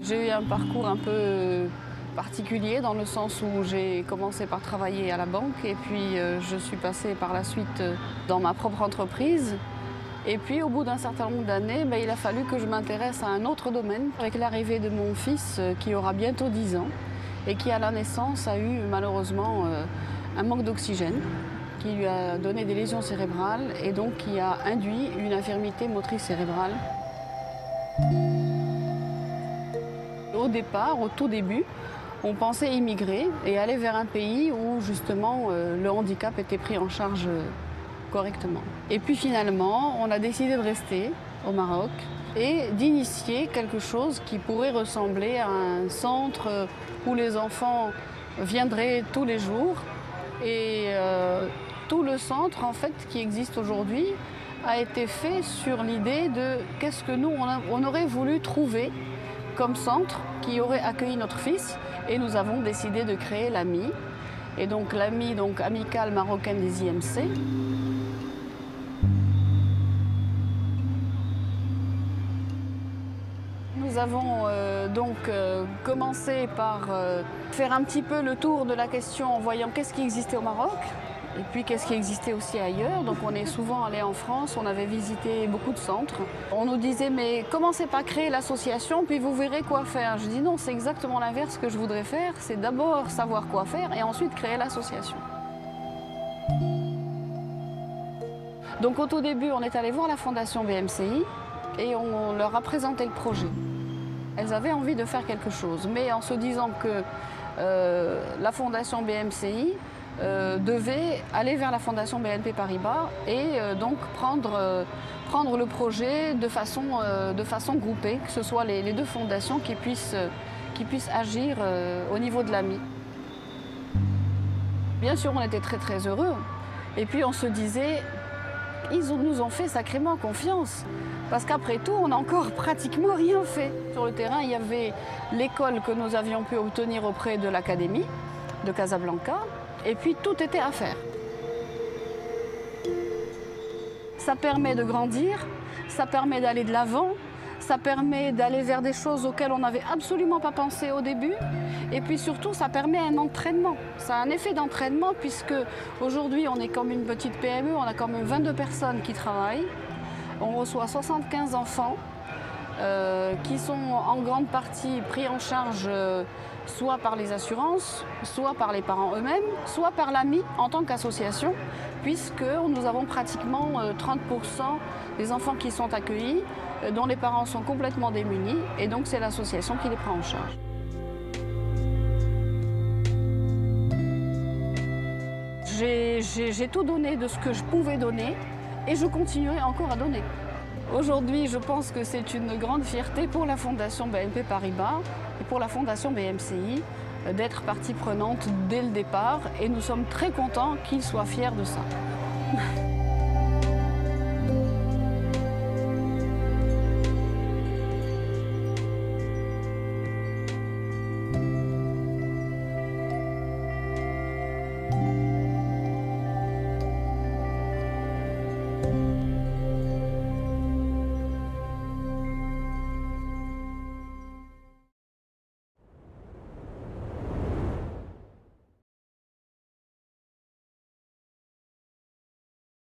J'ai eu un parcours un peu particulier dans le sens où j'ai commencé par travailler à la banque et puis je suis passée par la suite dans ma propre entreprise. Et puis au bout d'un certain nombre d'années, il a fallu que je m'intéresse à un autre domaine avec l'arrivée de mon fils qui aura bientôt 10 ans et qui à la naissance a eu malheureusement un manque d'oxygène qui lui a donné des lésions cérébrales et donc qui a induit une infirmité motrice cérébrale. Au départ, au tout début, on pensait immigrer et aller vers un pays où justement le handicap était pris en charge correctement. Et puis finalement, on a décidé de rester au Maroc et d'initier quelque chose qui pourrait ressembler à un centre où les enfants viendraient tous les jours. Et tout le centre en fait qui existe aujourd'hui a été fait sur l'idée de qu'est-ce que nous on aurait voulu trouver comme centre qui aurait accueilli notre fils et nous avons décidé de créer l'AMI. Et donc l'AMI, donc Amicale Marocaine des IMC. Nous avons commencé par faire un petit peu le tour de la question en voyant qu'est-ce qui existait au Maroc et puis qu'est-ce qui existait aussi ailleurs. Donc on est souvent allé en France, on avait visité beaucoup de centres. On nous disait mais commencez par créer l'association puis vous verrez quoi faire. Je dis non, c'est exactement l'inverse que je voudrais faire, c'est d'abord savoir quoi faire et ensuite créer l'association. Donc au tout début, on est allé voir la fondation BMCI et on leur a présenté le projet. Elles avaient envie de faire quelque chose, mais en se disant que la fondation BMCI devait aller vers la fondation BNP Paribas et donc prendre le projet de façon groupée, que ce soit les deux fondations qui puissent agir au niveau de l'AMI. Bien sûr, on était très très heureux et puis on se disait ils nous ont fait sacrément confiance. Parce qu'après tout, on n'a encore pratiquement rien fait. Sur le terrain, il y avait l'école que nous avions pu obtenir auprès de l'académie de Casablanca. Et puis, tout était à faire. Ça permet de grandir, ça permet d'aller de l'avant, ça permet d'aller vers des choses auxquelles on n'avait absolument pas pensé au début. Et puis surtout, ça permet un entraînement. Ça a un effet d'entraînement puisque aujourd'hui, on est comme une petite PME, on a quand même 22 personnes qui travaillent. On reçoit 75 enfants qui sont en grande partie pris en charge soit par les assurances, soit par les parents eux-mêmes, soit par l'AMI en tant qu'association, puisque nous avons pratiquement 30% des enfants qui sont accueillis, dont les parents sont complètement démunis, et donc c'est l'association qui les prend en charge. J'ai tout donné de ce que je pouvais donner, et je continuerai encore à donner. Aujourd'hui, je pense que c'est une grande fierté pour la Fondation BNP Paribas et pour la Fondation BMCI d'être partie prenante dès le départ et nous sommes très contents qu'ils soient fiers de ça.